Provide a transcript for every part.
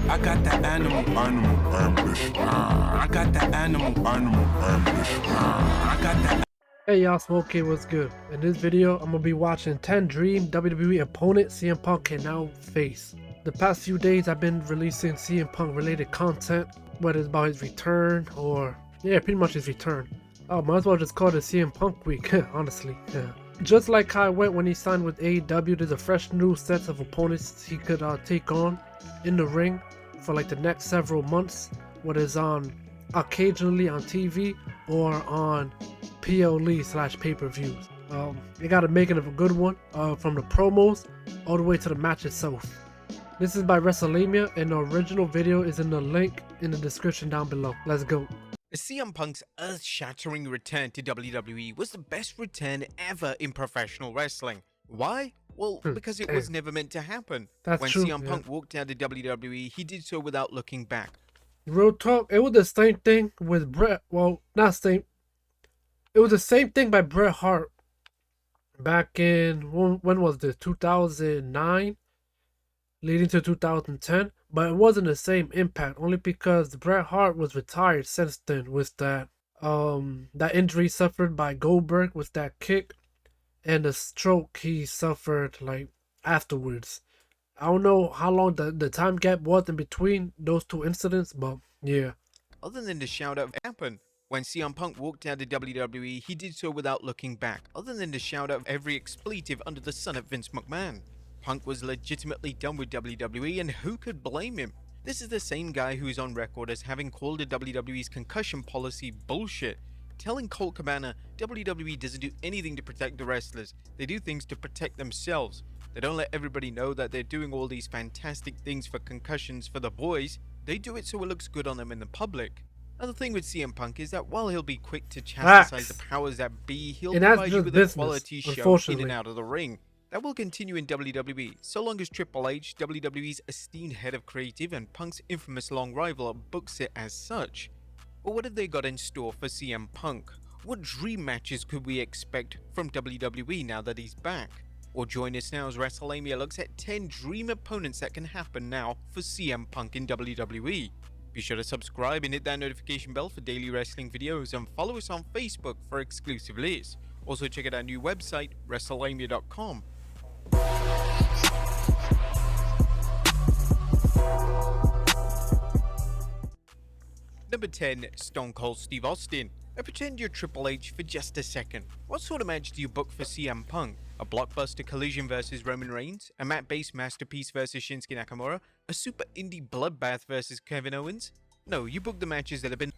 I got that animal ambition. I got that animal ambition. I got that. Hey y'all, Smoak what's good? In this video, I'm gonna be watching 10 dream WWE opponent CM Punk can now face. The past few days, I've been releasing CM Punk related content, whether it's about his return or, yeah, pretty much his return. Oh, might as well just call it CM Punk week, honestly. Yeah. Just like how it went when he signed with AEW, there's a fresh new set of opponents he could take on in the ring for like the next several months, whether it's on occasionally on TV or on PLE / pay-per-views. They gotta make it a good one, from the promos all the way to the match itself. This is by WrestleMania, and the original video is in the link in the description down below. Let's go. CM Punk's earth-shattering return to WWE was the best return ever in professional wrestling. Why? Well, because it was never meant to happen. That's when true, CM Punk walked out of WWE, he did so without looking back. Real talk, it was the same thing with Bret. Well, not same. It was the same thing by Bret Hart back in, when was this? 2009, leading to 2010. But it wasn't the same impact, only because Bret Hart was retired since then with that injury suffered by Goldberg with that kick and the stroke he suffered like afterwards. I don't know how long the time gap was in between those two incidents, but yeah. Other than the shout-out happened. When CM Punk walked out of WWE, he did so without looking back, other than the shout-out of every expletive under the sun of Vince McMahon. Punk was legitimately done with WWE, and who could blame him? This is the same guy who is on record as having called the WWE's concussion policy bullshit, telling Colt Cabana WWE doesn't do anything to protect the wrestlers, they do things to protect themselves. They don't let everybody know that they're doing all these fantastic things for concussions for the boys, they do it so it looks good on them in the public. Another thing with CM Punk is that while he'll be quick to chastise the powers that be, he'll provide you with a quality show in and out of the ring. That will continue in WWE, so long as Triple H, WWE's esteemed head of creative and Punk's infamous long rival, books it as such. But what have they got in store for CM Punk? What dream matches could we expect from WWE now that he's back? Or join us now as WrestleMania looks at 10 dream opponents that can happen now for CM Punk in WWE. Be sure to subscribe and hit that notification bell for daily wrestling videos, and follow us on Facebook for exclusive lists. Also check out our new website, WrestleMania.com. Number 10, Stone Cold Steve Austin. Now pretend you're Triple H for just a second. What sort of match do you book for CM Punk? A blockbuster collision versus Roman Reigns? A mat-based masterpiece versus Shinsuke Nakamura? A super indie bloodbath versus Kevin Owens? No, you book the matches that have been...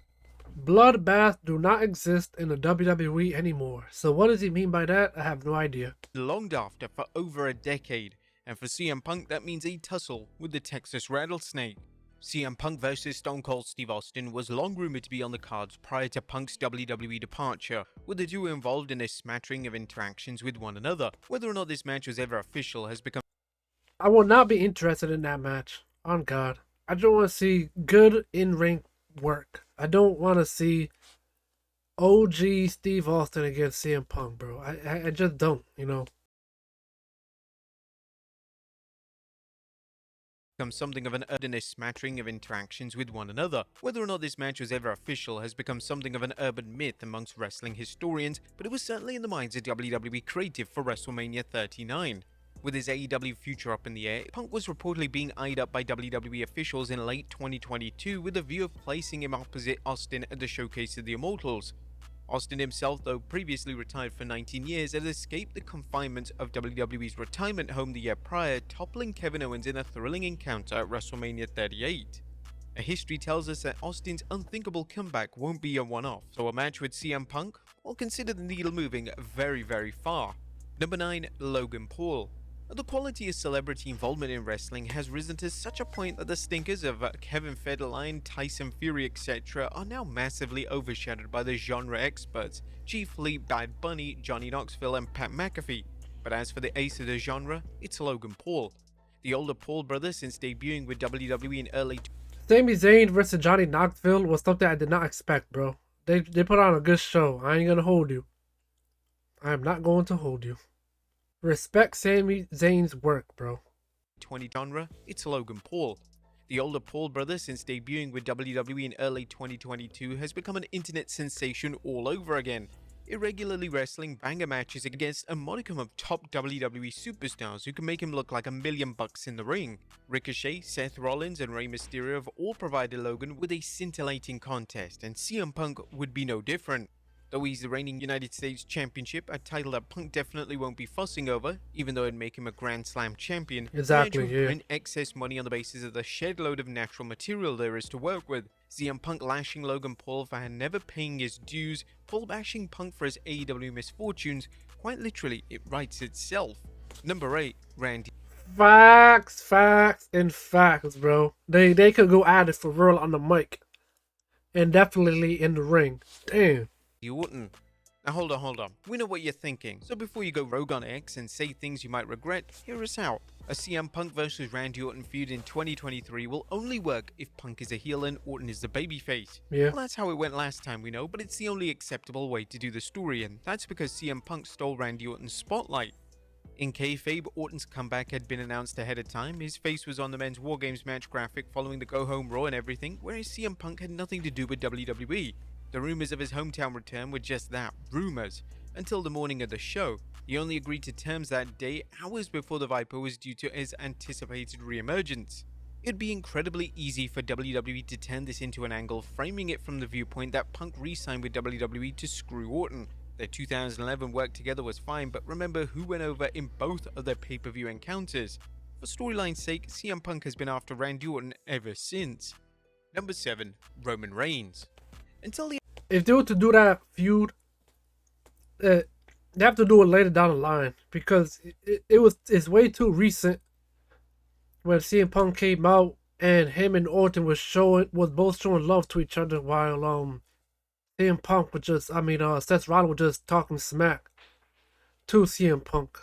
Bloodbath do not exist in the WWE anymore. So what does he mean by that? I have no idea. ...longed after for over a decade. And for CM Punk, that means a tussle with the Texas Rattlesnake. CM Punk vs Stone Cold Steve Austin was long rumored to be on the cards prior to Punk's WWE departure, with the duo involved in a smattering of interactions with one another. Whether or not this match was ever official has become... I will not be interested in that match. On God. I don't want to see good in-ring work. I don't want to see OG Steve Austin against CM Punk, bro. I just don't, you know. Something of an urban smattering of interactions with one another. Whether or not this match was ever official has become something of an urban myth amongst wrestling historians, but it was certainly in the minds of WWE creative for WrestleMania 39. With his AEW future up in the air, Punk was reportedly being eyed up by WWE officials in late 2022 with a view of placing him opposite Austin at the Showcase of the Immortals. Austin himself, though previously retired for 19 years, had escaped the confinement of WWE's retirement home the year prior, toppling Kevin Owens in a thrilling encounter at WrestleMania 38. A history tells us that Austin's unthinkable comeback won't be a one-off, so a match with CM Punk will consider the needle moving very, very far. Number 9, Logan Paul. The quality of celebrity involvement in wrestling has risen to such a point that the stinkers of Kevin Federline, Tyson Fury, etc. are now massively overshadowed by the genre experts, chiefly Bad Bunny, Johnny Knoxville, and Pat McAfee. But as for the ace of the genre, it's Logan Paul. The older Paul brother, since debuting with WWE in early... Sami Zayn versus Johnny Knoxville was something I did not expect, bro. They put on a good show. I ain't gonna hold you. I am not going to hold you. Respect Sami Zayn's work, bro. 20 genre, it's Logan Paul. The older Paul brother, since debuting with WWE in early 2022, has become an internet sensation all over again, irregularly wrestling banger matches against a modicum of top WWE superstars who can make him look like $1,000,000 in the ring. Ricochet, Seth Rollins, and Rey Mysterio have all provided Logan with a scintillating contest, and CM Punk would be no different. Though he's the reigning United States Championship, a title that Punk definitely won't be fussing over, even though it'd make him a Grand Slam champion, Exactly, the match would yeah. print excess money on the basis of the shed load of natural material there is to work with. CM Punk lashing Logan Paul for never paying his dues, Paul bashing Punk for his AEW misfortunes, quite literally, it writes itself. Number 8, Randy. Facts, and facts, bro. They could go at it for real on the mic. And definitely in the ring. Damn. Orton. Now hold on. We know what you're thinking. So before you go rogue on X and say things you might regret, hear us out. A CM Punk versus Randy Orton feud in 2023 will only work if Punk is a heel and Orton is the babyface. Yeah. Well, that's how it went last time, we know, but it's the only acceptable way to do the story, and that's because CM Punk stole Randy Orton's spotlight. In kayfabe, Orton's comeback had been announced ahead of time. His face was on the men's War Games match graphic following the Go Home Raw and everything, whereas CM Punk had nothing to do with WWE. The rumors of his hometown return were just that, rumors, until the morning of the show. He only agreed to terms that day, hours before the Viper was due to his anticipated re-emergence. It'd be incredibly easy for WWE to turn this into an angle, framing it from the viewpoint that Punk re-signed with WWE to screw Orton. Their 2011 work together was fine, but remember who went over in both of their pay-per-view encounters. For storyline's sake, CM Punk has been after Randy Orton ever since. Number 7, Roman Reigns. Until the If they were to do that feud, they have to do it later down the line because it's way too recent when CM Punk came out and him and Orton was both showing love to each other while CM Punk was just Seth Rollins was just talking smack to CM Punk,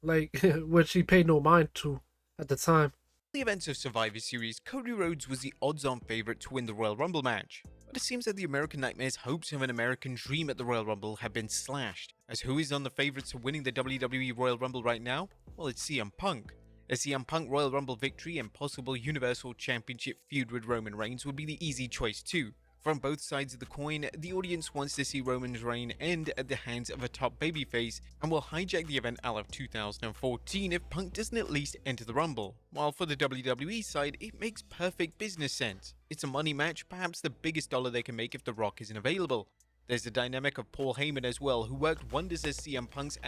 like which he paid no mind to at the time. the events of Survivor Series, Cody Rhodes was the odds-on favorite to win the Royal Rumble match. But it seems that the American Nightmare's hopes of an American dream at the Royal Rumble have been slashed. As who is on the favorites to winning the WWE Royal Rumble right now? Well, it's CM Punk. A CM Punk Royal Rumble victory and possible Universal Championship feud with Roman Reigns would be the easy choice too. From both sides of the coin, the audience wants to see Roman's reign end at the hands of a top babyface and will hijack the event out of 2014 if Punk doesn't at least enter the Rumble. While for the WWE side, it makes perfect business sense. It's a money match, perhaps the biggest dollar they can make if The Rock isn't available. There's the dynamic of Paul Heyman as well, who worked wonders as CM Punk's.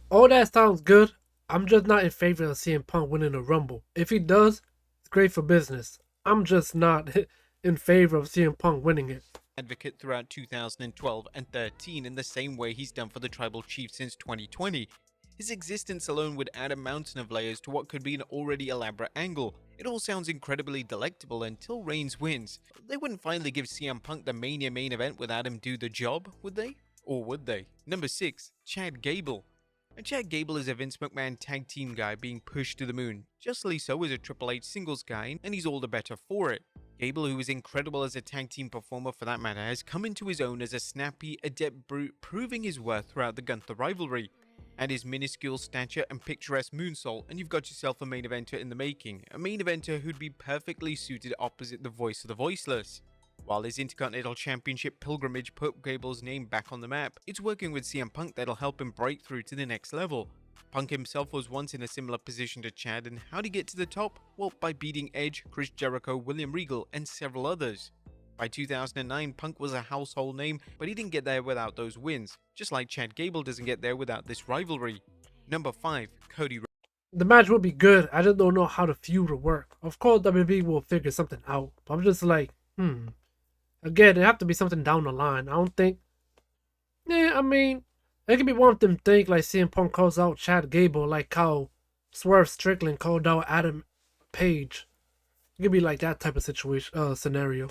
All that sounds good. I'm just not in favor of CM Punk winning the Rumble. If he does, it's great for business. I'm just not in favor of CM Punk winning it. Advocate throughout 2012 and 13 in the same way he's done for the Tribal Chief since 2020. His existence alone would add a mountain of layers to what could be an already elaborate angle. It all sounds incredibly delectable until Reigns wins. They wouldn't finally give CM Punk the Mania main event without him do the job, would they? Or would they? Number 6, Chad Gable. And Chad Gable is a Vince McMahon tag team guy being pushed to the moon. Justly so as a Triple H singles guy, and he's all the better for it. Gable, who is incredible as a tag team performer for that matter, has come into his own as a snappy, adept brute, proving his worth throughout the Gunther rivalry. Add his minuscule stature and picturesque moonsault, and you've got yourself a main eventer in the making. A main eventer who'd be perfectly suited opposite the voice of the voiceless. While his Intercontinental Championship pilgrimage put Gable's name back on the map, it's working with CM Punk that'll help him break through to the next level. Punk himself was once in a similar position to Chad, and how'd he get to the top? Well, by beating Edge, Chris Jericho, William Regal, and several others. By 2009, Punk was a household name, but he didn't get there without those wins, just like Chad Gable doesn't get there without this rivalry. Number 5, Cody Rhodes. The match will be good. I just don't know how the feud will work. Of course, WWE will figure something out. But I'm just like, Again, it have to be something down the line. I don't think. It could be one of them things like CM Punk calls out Chad Gable, like how Swerve Strickland called out Adam Page. It could be like that type of scenario.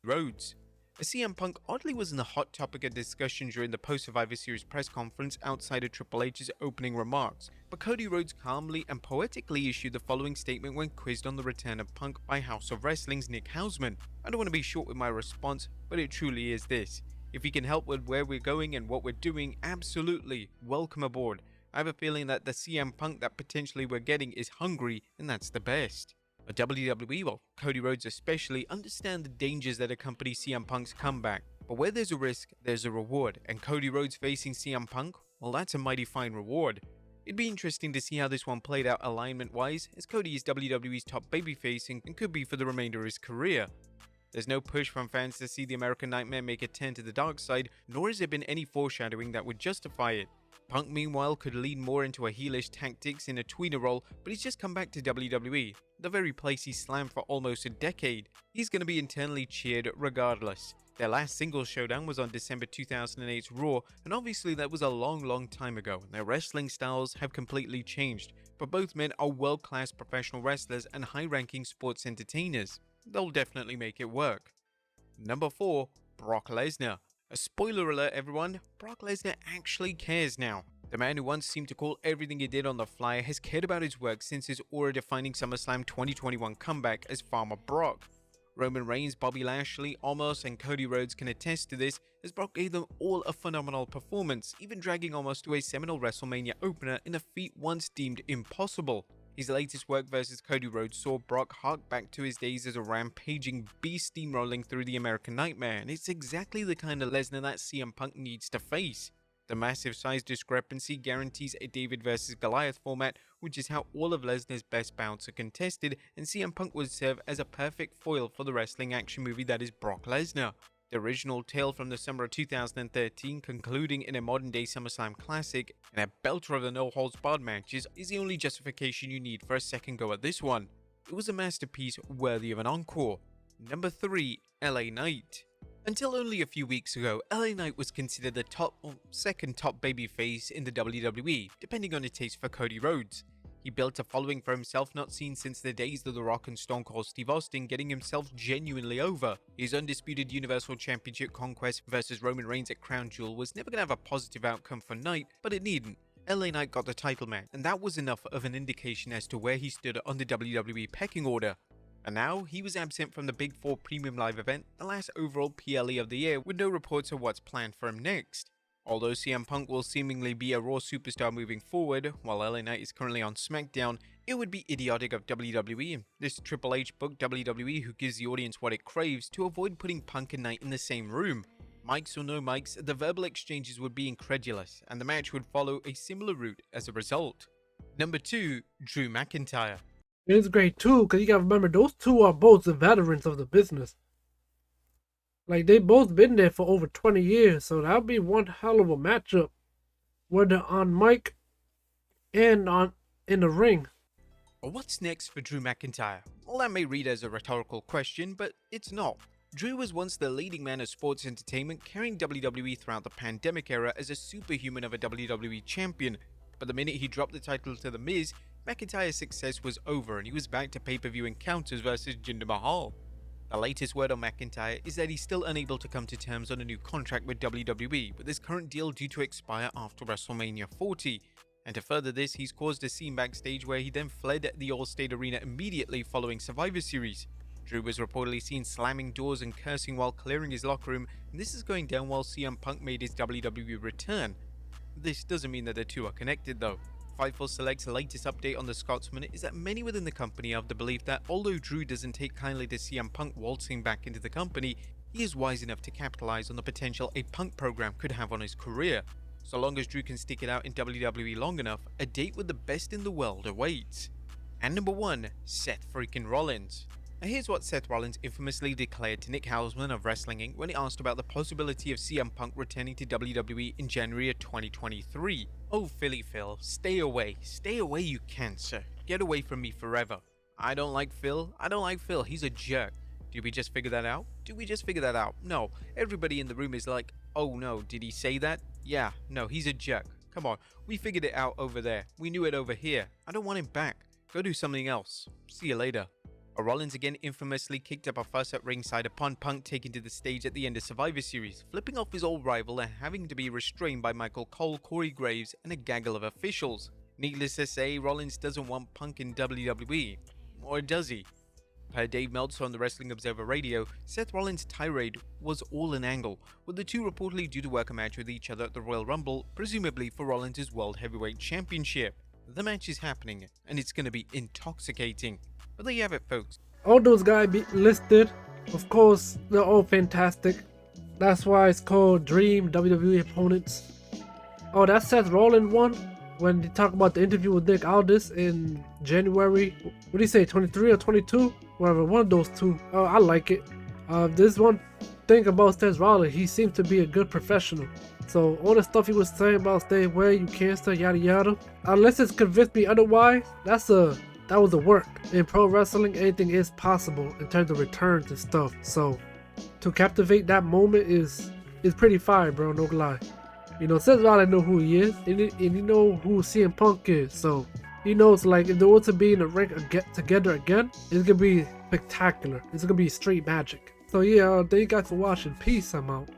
Rhodes. CM Punk oddly wasn't a hot topic of discussion during the post-Survivor Series press conference outside of Triple H's opening remarks, but Cody Rhodes calmly and poetically issued the following statement when quizzed on the return of Punk by House of Wrestling's Nick Hausman. I don't want to be short with my response, but it truly is this. If he can help with where we're going and what we're doing, absolutely, welcome aboard. I have a feeling that the CM Punk that potentially we're getting is hungry, and that's the best. But WWE, well, Cody Rhodes especially, understand the dangers that accompany CM Punk's comeback. But where there's a risk, there's a reward, and Cody Rhodes facing CM Punk, well, that's a mighty fine reward. It'd be interesting to see how this one played out alignment-wise, as Cody is WWE's top babyface and could be for the remainder of his career. There's no push from fans to see the American Nightmare make a turn to the dark side, nor has there been any foreshadowing that would justify it. Punk, meanwhile, could lean more into a heelish tactics in a tweener role, but he's just come back to WWE, the very place he slammed for almost a decade. He's going to be internally cheered regardless. Their last singles showdown was on December 2008's Raw, and obviously that was a long time ago, and their wrestling styles have completely changed, but both men are world-class professional wrestlers and high-ranking sports entertainers. They'll definitely make it work. Number 4, Brock Lesnar. A spoiler alert everyone, Brock Lesnar actually cares now. The man who once seemed to call everything he did on the fly has cared about his work since his aura-defining SummerSlam 2021 comeback as Farmer Brock. Roman Reigns, Bobby Lashley, Omos, and Cody Rhodes can attest to this, as Brock gave them all a phenomenal performance, even dragging Omos to a seminal WrestleMania opener in a feat once deemed impossible. His latest work versus Cody Rhodes saw Brock hark back to his days as a rampaging beast steamrolling through the American Nightmare, and it's exactly the kind of Lesnar that CM Punk needs to face. The massive size discrepancy guarantees a David vs Goliath format, which is how all of Lesnar's best bouts are contested, and CM Punk would serve as a perfect foil for the wrestling action movie that is Brock Lesnar. The original tale from the summer of 2013, concluding in a modern-day SummerSlam classic, and a belter of the no-holds-barred matches, is the only justification you need for a second go at this one. It was a masterpiece worthy of an encore. Number 3, LA Knight. Until only a few weeks ago, LA Knight was considered the second top babyface in the WWE, depending on his taste for Cody Rhodes. He built a following for himself not seen since the days of The Rock and Stone Cold Steve Austin, getting himself genuinely over. His undisputed Universal Championship conquest versus Roman Reigns at Crown Jewel was never going to have a positive outcome for Knight, but it needn't. LA Knight got the title match, and that was enough of an indication as to where he stood on the WWE pecking order. And now, he was absent from the Big 4 Premium Live event, the last overall PLE of the year, with no reports of what's planned for him next. Although CM Punk will seemingly be a Raw superstar moving forward, while LA Knight is currently on SmackDown, it would be idiotic of WWE, this Triple H booked WWE who gives the audience what it craves, to avoid putting Punk and Knight in the same room. Mics or no mics, the verbal exchanges would be incredulous, and the match would follow a similar route as a result. Number 2, Drew McIntyre. It's great too, because you gotta remember, those two are both the veterans of the business. Like, they both been there for over 20 years, so that'll be one hell of a matchup, whether on mic and in the ring. Well, what's next for Drew McIntyre? Well, that may read as a rhetorical question, but it's not. Drew was once the leading man of sports entertainment, carrying WWE throughout the pandemic era as a superhuman of a WWE champion. But the minute he dropped the title to The Miz, McIntyre's success was over and he was back to pay-per-view encounters versus Jinder Mahal. The latest word on McIntyre is that he's still unable to come to terms on a new contract with WWE, with his current deal due to expire after WrestleMania 40. And to further this, he's caused a scene backstage where he then fled the All-State Arena immediately following Survivor Series. Drew was reportedly seen slamming doors and cursing while clearing his locker room, and this is going down while CM Punk made his WWE return. This doesn't mean that the two are connected though. Fightful Select's latest update on the Scotsman is that many within the company are of the belief that although Drew doesn't take kindly to CM Punk waltzing back into the company, he is wise enough to capitalize on the potential a Punk program could have on his career. So long as Drew can stick it out in WWE long enough, a date with the best in the world awaits. And number 1, Seth freaking Rollins. Now here's what Seth Rollins infamously declared to Nick Hausman of Wrestling Inc. when he asked about the possibility of CM Punk returning to WWE in January of 2023. Oh Philly Phil, stay away you cancer, get away from me forever. I don't like Phil, he's a jerk. Did we just figure that out? No, everybody in the room is like, oh no, did he say that? Yeah, no, he's a jerk. Come on, we figured it out over there, we knew it over here. I don't want him back, go do something else. See you later. Rollins again infamously kicked up a fuss at ringside upon Punk taking to the stage at the end of Survivor Series, flipping off his old rival and having to be restrained by Michael Cole, Corey Graves, and a gaggle of officials. Needless to say, Rollins doesn't want Punk in WWE. Or does he? Per Dave Meltzer on the Wrestling Observer Radio, Seth Rollins' tirade was all an angle, with the two reportedly due to work a match with each other at the Royal Rumble, presumably for Rollins' World Heavyweight Championship. The match is happening, and it's going to be intoxicating. But there you have it, folks. All those guys be listed, of course, they're all fantastic. That's why it's called Dream WWE opponents. Oh, that Seth Rollins one, when they talk about the interview with Nick Aldis in January, what do you say, 23 or 22? Whatever, one of those two. Oh, I like it. This one thing about Seth Rollins, he seems to be a good professional. So all the stuff he was saying about stay away, you can't stay, yada yada. Unless it's convinced me otherwise, that was a work. In pro wrestling, anything is possible in terms of returns and stuff. So to captivate that moment is pretty fire, bro, no lie. You know, Seth Rollins know who he is, and he know who CM Punk is, so he knows, like, if they were to be in the ring together again, it's gonna be spectacular. It's gonna be straight magic. So yeah, thank you guys for watching. Peace, I'm out.